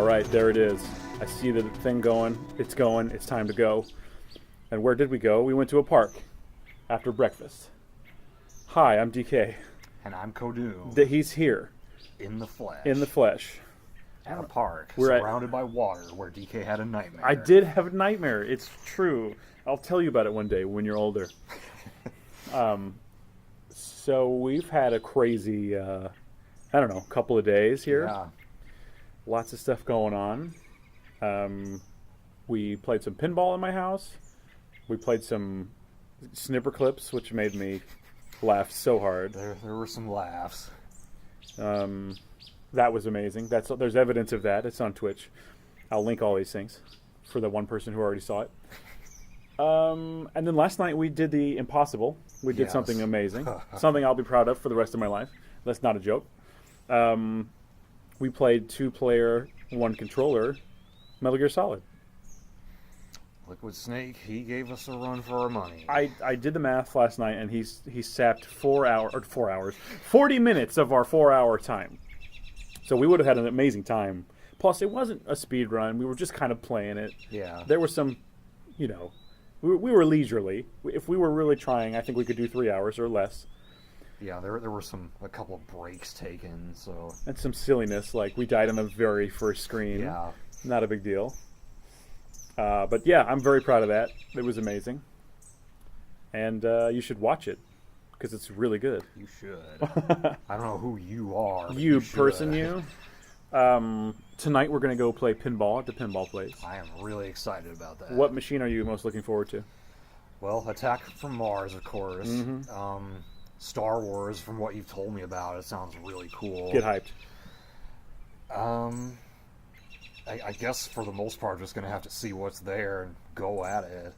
All right, there it is. I see the thing going. It's going. It's time to go. And where did we go? We went to a park after breakfast. Hi, I'm DK. And I'm Khodhum. He's here. In the flesh. In the flesh. At a park, We're surrounded by water, where DK had a nightmare. I did have a nightmare. It's true. I'll tell you about it one day when you're older. So we've had a crazy, couple of days here. Yeah. Lots of stuff going on. We played some pinball in my house. We played some snipper clips, which made me laugh so hard. There were some laughs. That was amazing. There's evidence of that. It's on Twitch. I'll link all these things for the one person who already saw it. And then last night we did the impossible. We did something amazing. Something I'll be proud of for the rest of my life. That's not a joke. We played 2-player, 1-controller Metal Gear Solid. Liquid Snake, he gave us a run for our money. I did the math last night, and he sapped 40 minutes of our 4-hour time. So we would have had an amazing time. Plus, it wasn't a speed run. We were just kind of playing it. Yeah. There was some, we were leisurely. If we were really trying, I think we could do 3 hours or less. Yeah, there were a couple of breaks taken, so... And some silliness, like we died on the very first screen. Yeah. Not a big deal. But yeah, I'm very proud of that. It was amazing. And you should watch it, because it's really good. You should. I don't know who you are. You person, you. Tonight we're going to go play pinball at the pinball place. I am really excited about that. What machine are you most looking forward to? Well, Attack from Mars, of course. Mm-hmm. Star Wars, from what you've told me about, it sounds really cool. Get hyped. I guess for the most part, just going to have to see what's there and go at it.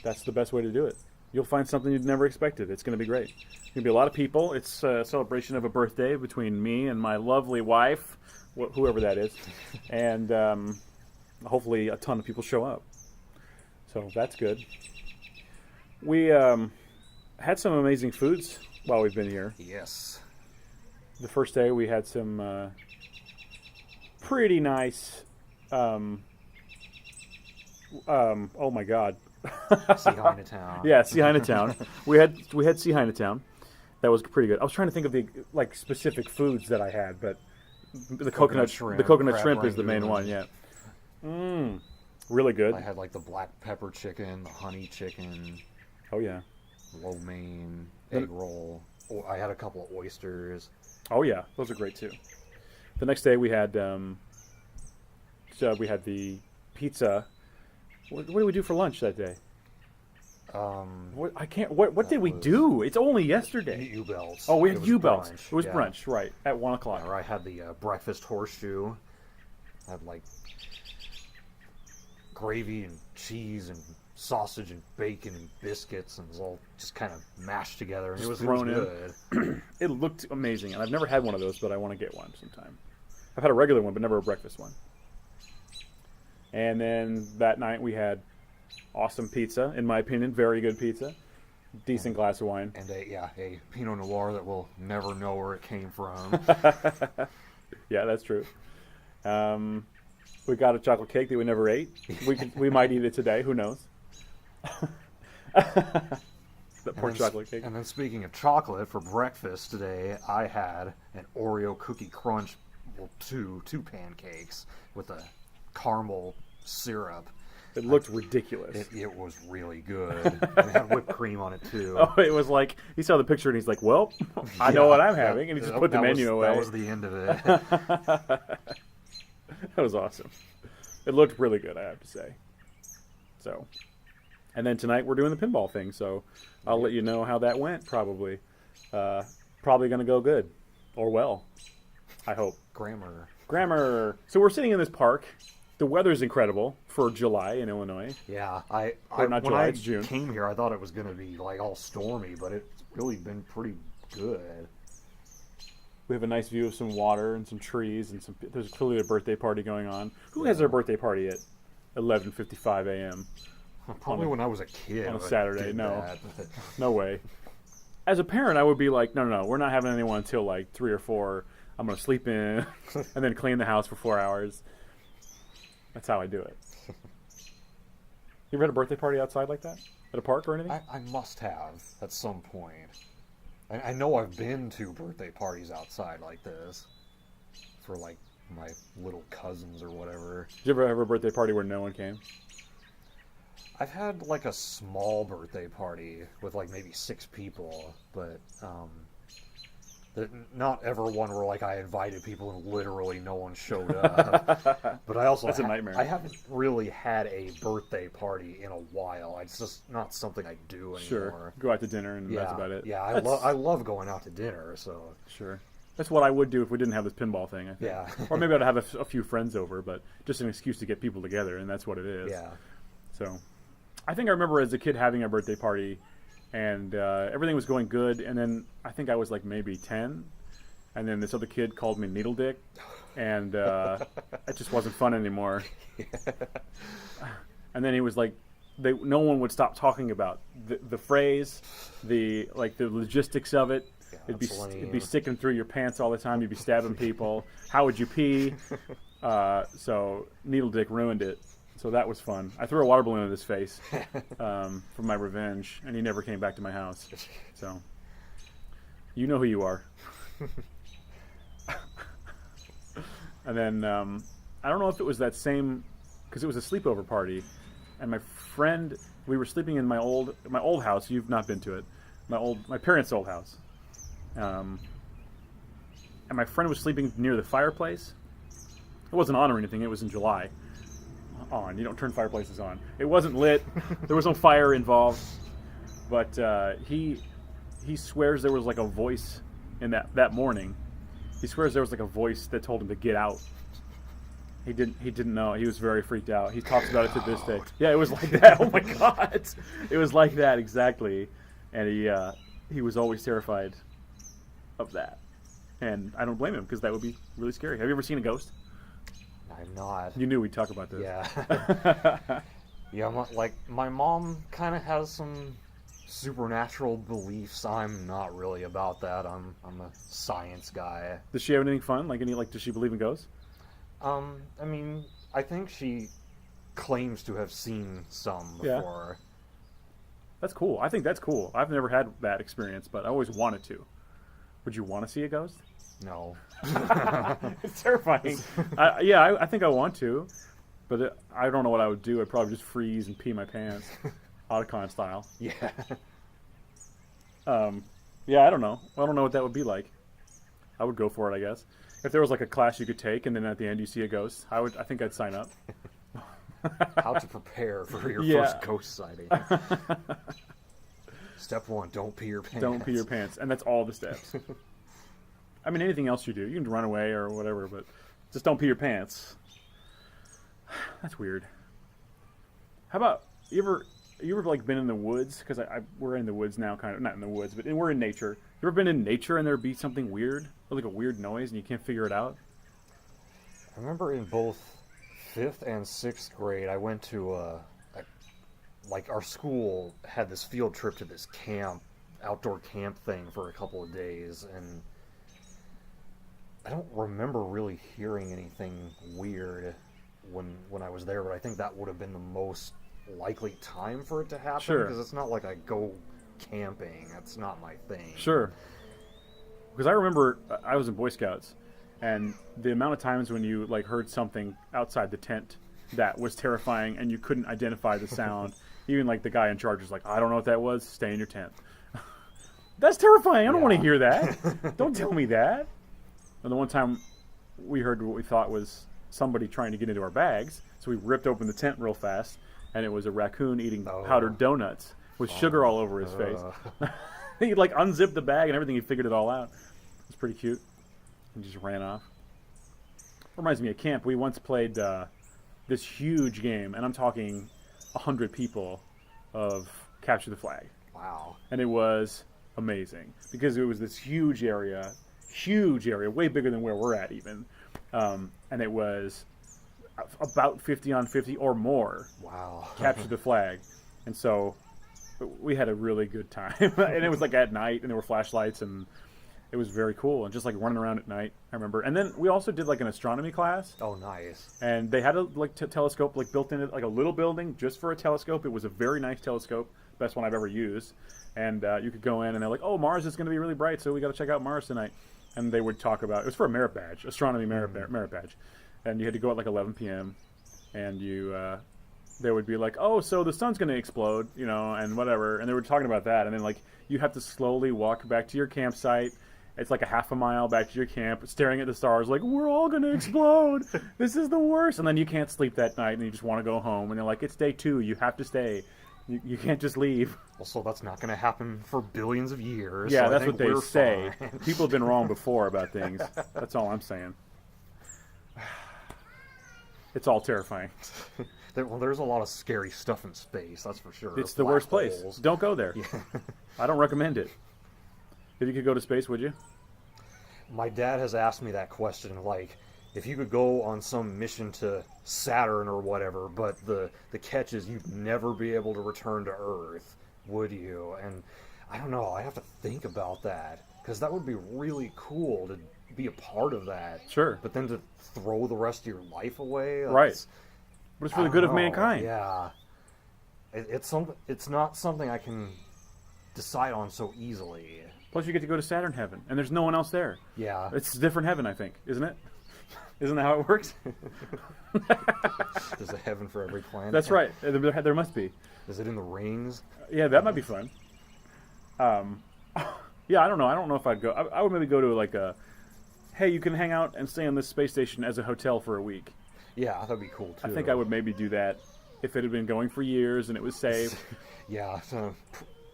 That's the best way to do it. You'll find something you'd never expected. It's going to be great. There's going to be a lot of people. It's a celebration of a birthday between me and my lovely wife, whoever that is, and hopefully a ton of people show up. So that's good. We had some amazing foods while we've been here. Yes. The first day we had some pretty nice. Oh my God. Sea Town. Yeah, Sea Town. We had Sea Town. That was pretty good. I was trying to think of the specific foods that I had, but the coconut shrimp is the main one. Yeah. Really good. I had the black pepper chicken, the honey chicken. Oh yeah. Lo mein, egg roll. I had a couple of oysters. Oh yeah, those are great too. The next day we had the pizza. What did we do for lunch that day? What did we do? It's only yesterday. U-Belts. Oh, we had U-Belts. Brunch. It was brunch, right, at 1 o'clock. Or I had the breakfast horseshoe. I had gravy and cheese and sausage and bacon and biscuits, and it was all just kind of mashed together. And it was good. It looked amazing, and I've never had one of those, but I want to get one sometime. I've had a regular one, but never a breakfast one. And then that night we had awesome pizza, in my opinion, very good pizza. Decent glass of wine. And a Pinot Noir that we'll never know where it came from. Yeah, that's true. We got a chocolate cake that we never ate. We might eat it today. Who knows? The poor chocolate cake. And then speaking of chocolate, for breakfast today, I had an Oreo cookie crunch, two pancakes with a caramel syrup. It looked ridiculous. It was really good. And it had whipped cream on it too. Oh, it was like he saw the picture and he's like, "Well, I know what I'm having," and he just put the menu away. That was the end of it. That was awesome. It looked really good, I have to say. So, and then tonight we're doing the pinball thing, so I'll let you know how that went. Probably going to go good or well. I hope. Grammar. So we're sitting in this park. The weather's incredible for July in Illinois. Yeah, when I it's June. Came here, I thought it was going to be all stormy, but it's really been pretty good. We have a nice view of some water and some trees, and there's clearly a birthday party going on. Who has their birthday party at 11:55 a.m.? Probably when I was a kid. On a Saturday. No way. As a parent, I would be like, no, we're not having anyone until 3 or 4. I'm going to sleep in and then clean the house for 4 hours. That's how I do it. You ever had a birthday party outside like that? At a park or anything? I must have at some point. I know I've been to birthday parties outside like this for like my little cousins or whatever. Did you ever have a birthday party where no one came? I've had like a small birthday party with like maybe 6 people, but not ever one where like I invited people and literally no one showed up. But I also That's a nightmare. I haven't really had a birthday party in a while. It's just not something I do anymore. Sure. Go out to dinner and that's about it. Yeah, I love going out to dinner. So sure. That's what I would do if we didn't have this pinball thing, I think. Yeah. Or maybe I'd have a few friends over, but just an excuse to get people together, and that's what it is. Yeah. So I think I remember as a kid having a birthday party, and everything was going good, and then I think I was like maybe 10, and then this other kid called me Needle Dick, and it just wasn't fun anymore. And then he was like, no one would stop talking about the phrase, the logistics of it. Yeah, It'd be sticking through your pants all the time. You'd be stabbing people. How would you pee? So Needle Dick ruined it. So that was fun. I threw a water balloon at his face for my revenge, and he never came back to my house. So you know who you are. And then I don't know if it was that same, because it was a sleepover party, and my friend, we were sleeping in my old house. You've not been to it. My parents' old house. And my friend was sleeping near the fireplace. It wasn't on or anything. It was in July. On. You don't turn fireplaces on. It wasn't lit. There was no fire involved. But he swears there was like a voice in that morning. He swears there was like a voice that told him to get out. He didn't know. He was very freaked out. He talks about it to this day. Yeah, it was like that. Oh my God. It was like that exactly. And he was always terrified of that. And I don't blame him, because that would be really scary. Have you ever seen a ghost? I'm not. You knew we'd talk about this. Yeah. Yeah, my mom kind of has some supernatural beliefs. I'm not really about that. I'm a science guy. Does she have anything fun? Does she believe in ghosts? I mean, I think she claims to have seen some before. Yeah. That's cool. I think that's cool. I've never had that experience, but I always wanted to. Would you want to see a ghost? No. It's terrifying. I think I want to, but I don't know what I would do. I'd probably just freeze and pee my pants, Otacon style. Yeah. Yeah, I don't know. I don't know what that would be like. I would go for it, I guess. If there was like a class you could take, and then at the end you see a ghost, I think I'd sign up. How to prepare for your first ghost sighting. Step 1, don't pee your pants. Don't pee your pants, and that's all the steps. I mean, anything else you do, you can run away or whatever, but just don't pee your pants. That's weird. How about you ever like been in the woods? Because we're in the woods now, kind of not in the woods, but we're in nature. You ever been in nature and there be something weird, or like a weird noise, and you can't figure it out? I remember in both 5th and 6th grade, I went to our school had this field trip to this outdoor camp thing for a couple of days, and I don't remember really hearing anything weird when I was there, but I think that would have been the most likely time for it to happen. Sure. Because it's not like I go camping. That's not my thing. Sure. Because I remember I was in Boy Scouts, and the amount of times when you heard something outside the tent that was terrifying, and you couldn't identify the sound. Even the guy in charge was like, I don't know what that was. Stay in your tent. That's terrifying. I don't want to hear that. Don't tell me that. And the one time we heard what we thought was somebody trying to get into our bags, so we ripped open the tent real fast, and it was a raccoon eating powdered donuts with sugar all over his face. He unzipped the bag and everything. He figured it all out. It was pretty cute. And just ran off. Reminds me of camp. We once played this huge game, and I'm talking 100 people of Capture the Flag. Wow. And it was amazing because it was this huge area, way bigger than where we're at even. And it was about 50 on 50 or more. Wow. Capture the Flag. And so we had a really good time. And it was at night, and there were flashlights, and It was very cool, and just like running around at night. I remember, and then we also did like an astronomy class, Oh, nice. and they had a like telescope like built in it, like a little building just for a telescope. It was a very nice telescope, best one I've ever used. And you could go in, and they're like, "Oh, Mars is going to be really bright, so we got to check out Mars tonight." And they would talk about it was for a merit badge, astronomy merit badge, and you had to go at like 11 p.m. and you they would be like, "Oh, so the sun's going to explode, you know, and whatever," and they were talking about that, and then like you have to slowly walk back to your campsite. It's like a half a mile back to your camp, staring at the stars, like, we're all going to explode. This is the worst. And then you can't sleep that night, and you just want to go home. And they're like, it's day 2. You have to stay. You can't just leave. Also, that's not going to happen for billions of years. Yeah, so that's I what think they we're say. fine. People have been wrong before about things. That's all I'm saying. It's all terrifying. Well, there's a lot of scary stuff in space, that's for sure. It's the Black worst place. holes. Don't go there. Yeah. I don't recommend it. If you could go to space, would you? My dad has asked me that question, like, if you could go on some mission to Saturn or whatever, but the catch is you'd never be able to return to Earth, would you? And I don't know, I have to think about that, because that would be really cool to be a part of that. Sure. But then to throw the rest of your life away? Right. But it's for the good of I don't know. mankind. Yeah. It's not something I can decide on so easily. Plus, you get to go to Saturn heaven, and there's no one else there. Yeah. It's a different heaven, I think, isn't it? Isn't that how it works? There's a heaven for every planet. That's right. There must be. Is it in the rings? Yeah, that might be fun. Yeah, I don't know. I don't know if I'd go. I would maybe go to like a, hey, you can hang out and stay on this space station as a hotel for a week. Yeah, that'd be cool too. I think I would maybe do that if it had been going for years and it was safe. Yeah, so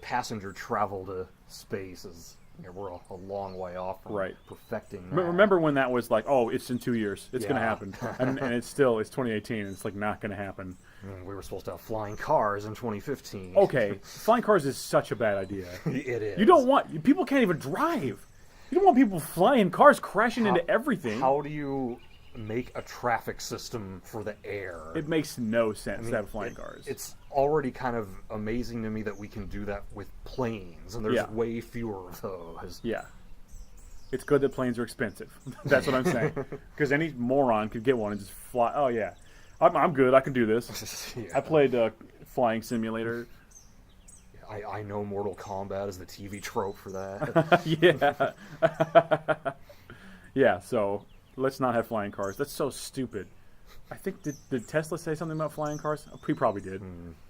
passenger travel to space is, we're a long way off from Right. perfecting that. Remember when that was like, oh, it's in 2 years. It's going to Yeah. happen. And it's 2018, and it's like not going to happen. We were supposed to have flying cars in 2015. Okay, flying cars is such a bad idea. It is. You don't want, people can't even drive. You don't want people flying cars crashing into everything. How do you make a traffic system for the air? It makes no sense to have flying cars. It's already kind of amazing to me that we can do that with planes, and there's Yeah. way fewer of those. Yeah. It's good that planes are expensive. That's what I'm saying. Because any moron could get one and just fly. Oh, yeah. I'm good. I can do this. Yeah. I played Flying Simulator. I know Mortal Kombat is the TV trope for that. Yeah. Yeah, so let's not have flying cars. That's so stupid. I think, did Tesla say something about flying cars? He probably did.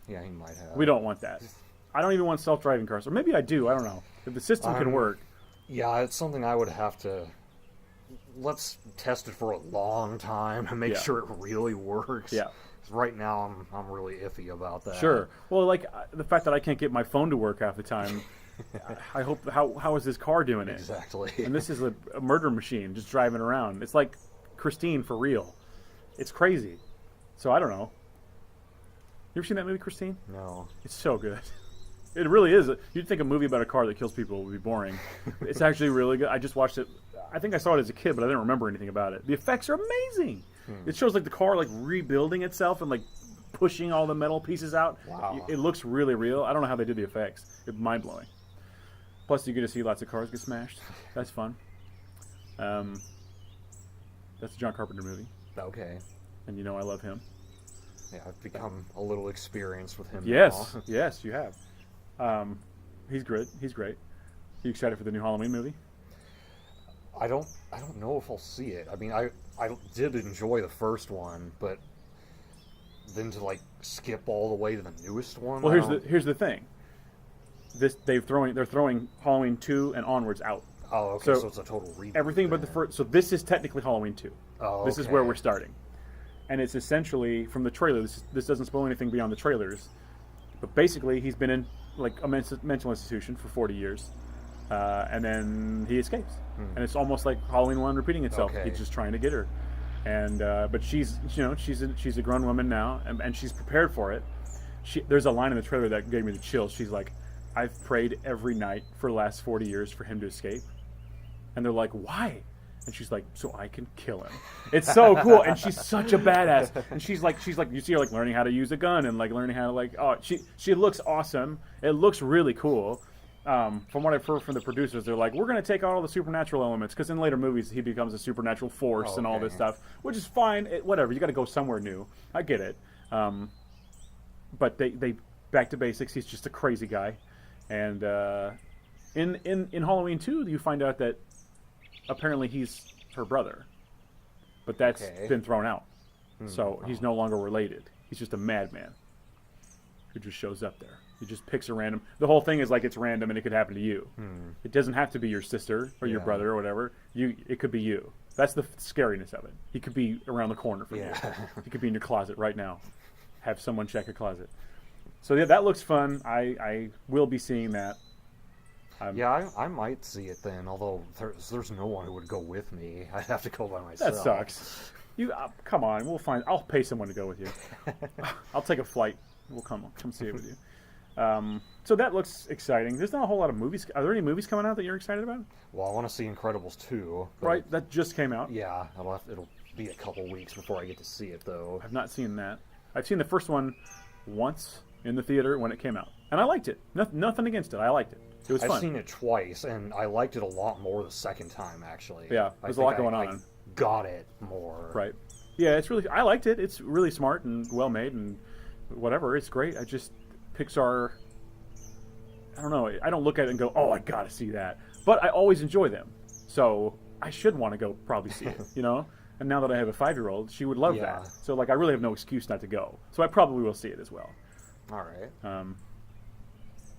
Yeah, he might have. We don't want that. I don't even want self-driving cars. Or maybe I do. I don't know. If the system can work. Yeah, it's something I would have to. Let's test it for a long time and make Yeah. sure it really works. Yeah. 'Cause right now, I'm really iffy about that. Sure. Well, like the fact that I can't get my phone to work half the time. I hope. How is this car doing it? Exactly. And this is a murder machine just driving around. It's like Christine for real. It's crazy. So I don't know. You ever seen that movie, Christine? No. It's so good. It really is. You'd think a movie about a car that kills people would be boring. It's actually really good. I just watched it. I think I saw it as a kid, but I didn't remember anything about it. The effects are amazing. It shows like the car like rebuilding itself and like pushing all the metal pieces out. Wow. It looks really real. I don't know how they did the effects. It's mind blowing. Plus, you get to see lots of cars get smashed. That's fun. That's a John Carpenter movie, Okay. and you know I love him. Yeah, I've become a little experienced with him. Yes, now. yes, you have. He's great. He's great. You excited for the new Halloween movie? I don't know if I'll see it. I mean, I did enjoy the first one, but then to like skip all the way to the newest one. Well, I don't- here's the thing. They're throwing Halloween 2 and onwards out. Oh, okay. so So it's a total reboot. Everything but the then. first. So this is technically Halloween 2. Oh, This is okay. where we're starting, and it's essentially from the trailer. This doesn't spoil anything beyond the trailers, but basically he's been in like a mental institution for 40 years, and then he escapes, and it's almost like Halloween 1 repeating itself. Okay. He's just trying to get her, and but she's a grown woman now, and she's prepared for it. There's a line in the trailer that gave me the chills. She's like, "I've prayed every night for the last 40 years for him to escape," and they're like, "Why?" And she's like, "So I can kill him." It's so cool, and she's such a badass. And she's like, you see her like learning how to use a gun and like learning how to like, oh, she looks awesome. It looks really cool. from what I've heard from the producers, they're like, we're going to take out all the supernatural elements, because in later movies he becomes a supernatural force and all this stuff, which is fine. Whatever, you got to go somewhere new. I get it. But they back to basics. He's just a crazy guy, and in Halloween 2, you find out that apparently he's her brother, but that's been thrown out. So he's no longer related. He's just a madman who just shows up there. He just picks a random. The whole thing is like it's random and it could happen to you. It doesn't have to be your sister or your brother or whatever. It could be you. That's the scariness of it. He could be around the corner from you. He could be in your closet right now. Have someone check a closet. So yeah, that looks fun. I will be seeing that. I might see it then. Although there's no one who would go with me. I'd have to go by myself. That sucks. You come on. We'll find. I'll pay someone to go with you. I'll take a flight. We'll come see it with you. So that looks exciting. There's not a whole lot of movies. Are there any movies coming out that you're excited about? Well, I want to see Incredibles 2. Right, that just came out. Yeah, it'll be a couple weeks before I get to see it, though. I've not seen that. I've seen the first one once in the theater when it came out, and I liked it. Nothing against it. I liked it. It was fun. I've seen it twice, and I liked it a lot more the second time, actually. Yeah, there's a lot going on. I got it more. Right. Yeah, I liked it. It's really smart and well made and whatever. It's great. Pixar, I don't know. I don't look at it and go, oh, I gotta see that. But I always enjoy them. So I should want to go probably see it, you know? And now that I have a 5-year-old, she would love that. So, like, I really have no excuse not to go. So I probably will see it as well. All right.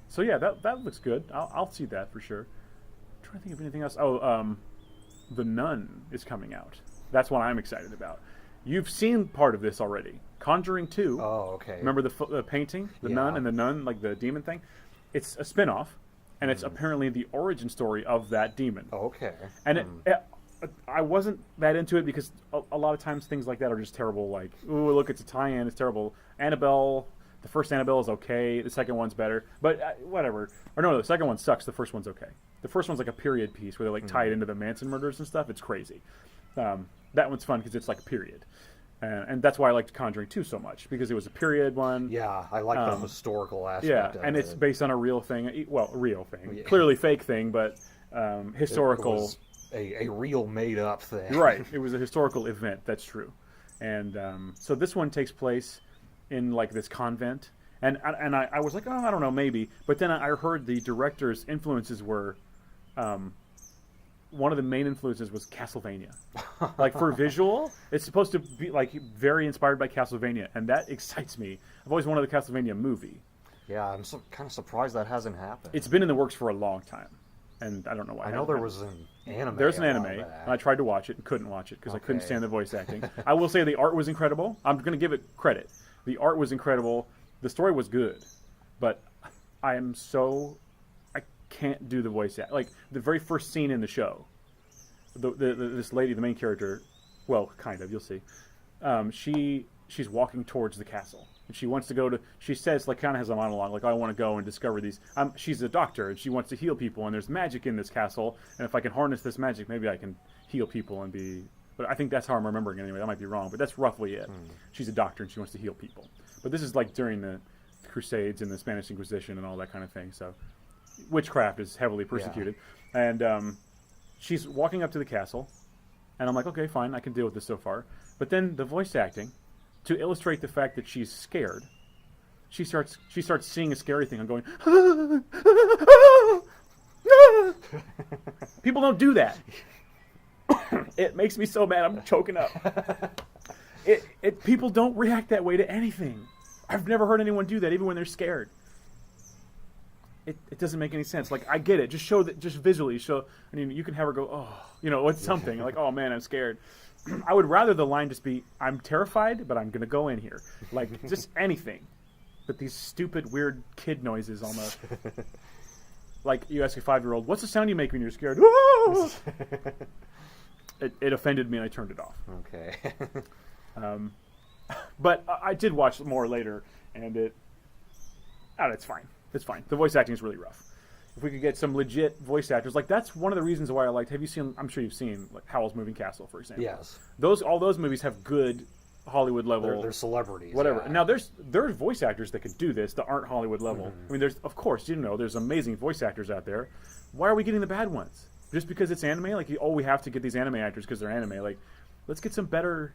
So, yeah, that looks good. I'll see that for sure. I'm trying to think of anything else. Oh, The Nun is coming out. That's what I'm excited about. You've seen part of this already. Conjuring 2. Oh, okay. Remember the painting? The nun and the nun, like the demon thing? It's a spin-off, and it's apparently the origin story of that demon. Oh, okay. And I wasn't that into it because a lot of times things like that are just terrible. Like, ooh, look, it's a tie-in. It's terrible. Annabelle, the first Annabelle is okay. The second one's better. But whatever. Or no, the second one sucks. The first one's okay. The first one's like a period piece where they like tie it into the Manson murders and stuff. It's crazy. That one's fun because it's like a period. And that's why I liked Conjuring 2 so much, because it was a period one. Yeah, I like the historical aspect of it. And it's based on a real thing. Well, a real thing. Yeah. Clearly fake thing, but historical. It was a real made-up thing. Right. It was a historical event. That's true. And so this one takes place in, like, this convent. And I was like, oh, I don't know, maybe. But then I heard the director's influences were... one of the main influences was Castlevania. Like, for visual, it's supposed to be, like, very inspired by Castlevania, and that excites me. I've always wanted a Castlevania movie. Yeah, I'm kind of surprised that hasn't happened. It's been in the works for a long time, and I don't know why. I know there was an anime. There's an anime, and I tried to watch it and couldn't watch it because I couldn't stand the voice acting. I will say the art was incredible. I'm going to give it credit. The art was incredible. The story was good, but I can't do the voice act. Like, the very first scene in the show, this lady, the main character, well, kind of, you'll see, she's walking towards the castle. And she wants to go to, she says, like, kind of has a monologue, like, I want to go and discover these. She's a doctor, and she wants to heal people, and there's magic in this castle, and if I can harness this magic, maybe I can heal people and be... But I think that's how I'm remembering it anyway. That might be wrong, but that's roughly it. She's a doctor, and she wants to heal people. But this is, like, during the Crusades and the Spanish Inquisition and all that kind of thing, so... Witchcraft is heavily persecuted. Yeah. And she's walking up to the castle, and I'm like, okay, fine, I can deal with this so far. But then the voice acting, to illustrate the fact that she's scared, she starts seeing a scary thing and going, people don't do that. It makes me so mad, I'm choking up. People don't react that way to anything. I've never heard anyone do that, even when they're scared. It doesn't make any sense. Like, I get it. Just show that, just visually show. I mean, you can have her go, oh, you know, it's something. Like, oh man, I'm scared. I would rather the line just be, I'm terrified, but I'm going to go in here. Like, just anything. But these stupid, weird kid noises almost. Like, you ask a 5-year-old, what's the sound you make when you're scared? It offended me and I turned it off. Okay. But I did watch more later, and it's fine. It's fine. The voice acting is really rough. If we could get some legit voice actors, like, that's one of the reasons why I liked. Have you seen? I'm sure you've seen, like, Howl's Moving Castle, for example. Yes. All those movies have good Hollywood level. They're celebrities. Whatever. Yeah. Now there's voice actors that can do this that aren't Hollywood level. I mean, there's of course there's amazing voice actors out there. Why are we getting the bad ones? Just because it's anime? Like, we have to get these anime actors because they're anime. Like, let's get some better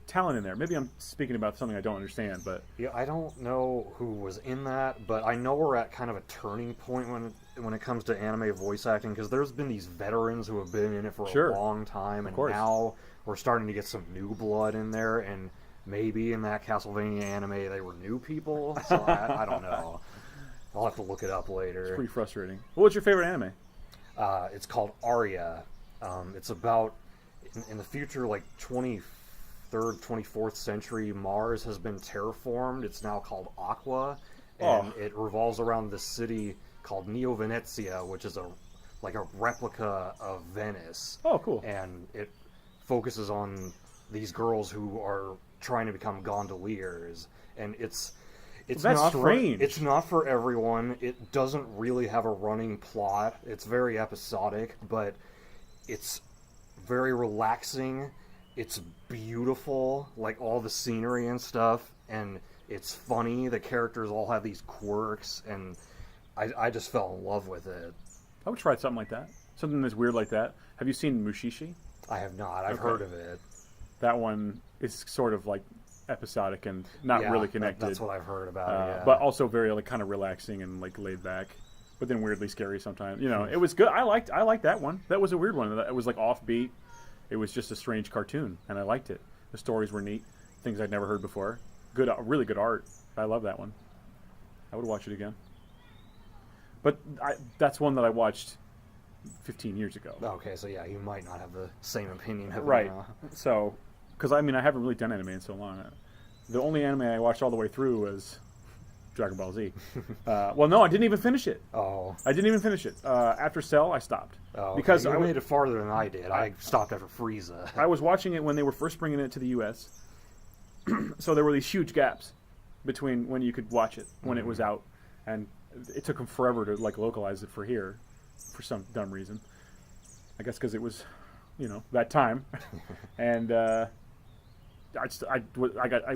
talent in there. Maybe I'm speaking about something I don't understand, but Yeah, I don't know who was in that, but I know we're at kind of a turning point when it comes to anime voice acting, because there's been these veterans who have been in it for Sure. a long time, and course. now we're starting to get some new blood in there, and maybe in that Castlevania anime they were new people, so I don't know. I'll have to look it up later. pretty frustrating. What was your favorite anime? It's called Aria. It's about, in the future, like 23rd, 24th century, Mars has been terraformed. It's now called Aqua, and it revolves around this city called Neo Venezia, which is a replica of Venice. Oh, cool. And it focuses on these girls who are trying to become gondoliers, and it's That's not strange. It's not for everyone. It doesn't really have a running plot. It's very episodic, but it's very relaxing. It's beautiful, like all the scenery and stuff, and it's funny. The characters all have these quirks, and I just fell in love with it. I would try something like that. Something that's weird like that. Have you seen Mushishi? I have not. I've Okay. heard of it. That one is sort of like episodic and not Yeah, really connected. That's what I've heard about it. Yeah. But also very like kind of relaxing and like laid back, but then weirdly scary sometimes. It was good. I liked that one. That was a weird one. It was like offbeat. It was just a strange cartoon, and I liked it. The stories were neat, things I'd never heard before. Good, really good art. I love that one. I would watch it again. But that's one that I watched 15 years ago. Okay, so yeah, you might not have the same opinion of it Right. now. So, because I haven't really done anime in so long. The only anime I watched all the way through was Dragon Ball Z. Well, no, I didn't even finish it. Oh. I didn't even finish it. After Cell, I stopped. Oh, because you I made it farther than I did. I stopped after Frieza. I was watching it when they were first bringing it to the U.S. So there were these huge gaps between when you could watch it when it was out, and it took them forever to like localize it for here, for some dumb reason. I guess because it was, that time, and I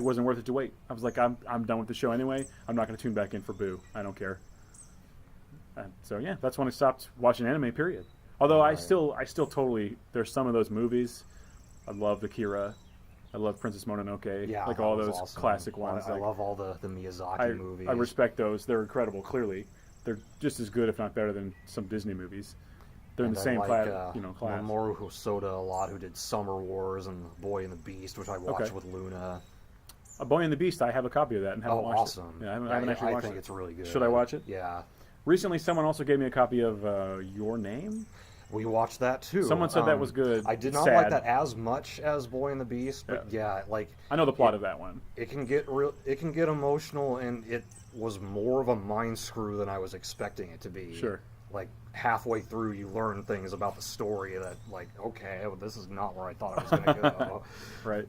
wasn't worth it to wait. I was like, I'm done with the show anyway. I'm not going to tune back in for Boo. I don't care. So yeah, that's when I stopped watching anime. Period. Although I still totally, there's some of those movies. I love Akira. I love Princess Mononoke. Yeah, like that all was those awesome. classic ones. I Like, love all the Miyazaki movies. I respect those. They're incredible. Clearly, they're just as good, if not better, than some Disney movies. They're in And the I same like, class. Mamoru Hosoda a lot, who did Summer Wars and Boy and the Beast, which I watched Okay. with Luna. A Boy and the Beast. I have a copy of that and haven't watched Awesome! it. Yeah, I haven't actually watched I think it. it's really good. Should I watch it? Yeah, Recently, someone also gave me a copy of Your Name. we watched that too. Someone said that was good. I did not Sad. like that as much as Boy and the Beast, but yeah, like I know the plot of that one. it can get It can get emotional, and it was more of a mind screw than I was expecting it to be. Sure. Like halfway through, you learn things about the story that, like, okay, well, this is not where I thought it was going to go. Right.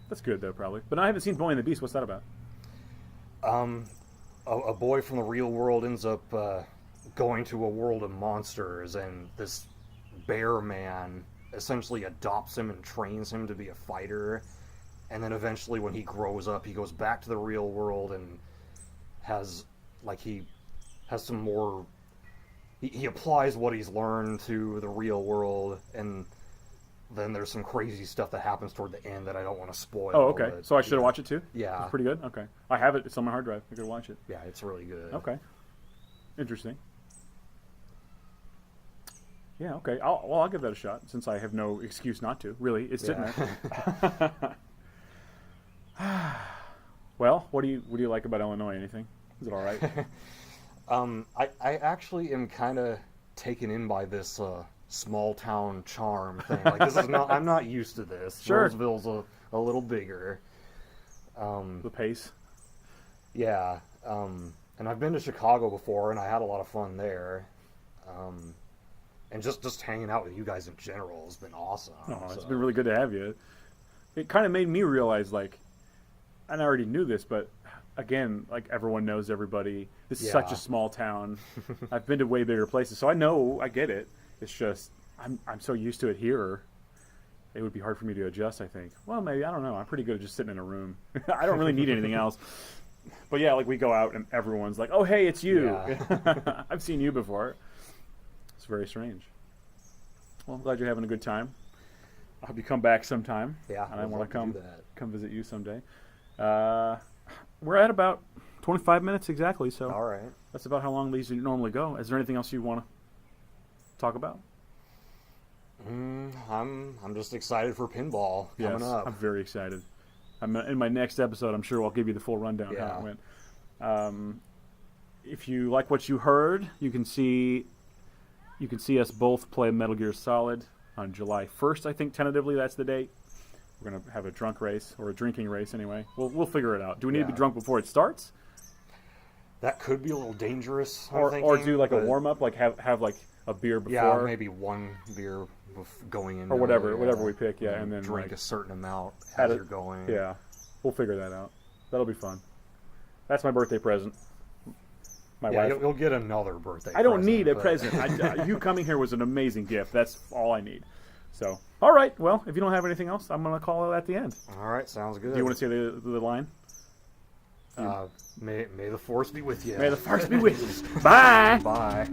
That's good though, probably. But I haven't seen Boy and the Beast. What's that about? A boy from the real world ends up going to a world of monsters, and this bear man essentially adopts him and trains him to be a fighter. And then eventually, when he grows up, he goes back to the real world and has some more. He applies what he's learned to the real world, and then there's some crazy stuff that happens toward the end that I don't want to spoil. Oh, okay. but, So I should yeah. watch it too? Yeah. It's pretty good? Okay. I have it. It's on my hard drive. I could watch it. Yeah, it's really good. Okay. Interesting. Yeah, okay. I'll give that a shot since I have no excuse not to. Really, it's sitting there. Well, what do you like about Illinois? Anything? Is it all right? I actually am kind of taken in by this small town charm thing. Like, this is not. I'm not used to this. Sure. Roseville's a little bigger. The pace. Yeah. And I've been to Chicago before, and I had a lot of fun there. And just hanging out with you guys in general has been awesome. Oh, it's so. been really good to have you. It kind of made me realize, like, and I already knew this, but again, like, everyone knows everybody. This is such a Yeah. small town. I've been to way bigger places, so I get it. It's just I'm so used to it here. it would be hard for me to adjust, I think. Well, maybe, I don't know. I'm pretty good at just sitting in a room. I don't really need anything else. But yeah, like we go out and everyone's like, oh, hey, it's you. Yeah. I've seen you before. It's very strange. Well, I'm glad you're having a good time. I hope you come back sometime. Yeah, And I I'd want love to to do that. come visit you someday. We're at about 25 minutes exactly, so All right. that's about how long these normally go. Is there anything else you want to talk about? I'm just excited for pinball coming Yes, up. I'm very excited. In my next episode, I'm sure I'll give you the full rundown how it went. If you like what you heard, you can see us both play Metal Gear Solid on July 1st. I think tentatively that's the date. We're gonna have a drunk race or a drinking race anyway. We'll figure it out. Do we need to be drunk before it starts, That could be a little dangerous. I'm or thinking, do like a but warm up, like have like a beer before, Yeah, maybe one beer going in. or whatever we pick. Yeah, and then drink like, a certain amount at as it- you're going. Yeah, we'll figure that out. That'll be fun. That's my birthday present. My Yeah, wife. you'll get another birthday. I don't present, need a but- present. You coming here was an amazing gift. That's all I need. So, all right. Well, if you don't have anything else, I'm going to call it at the end. All right, sounds good. Do you want to say the line? May the force be with you. May the force be with you. Bye. Bye.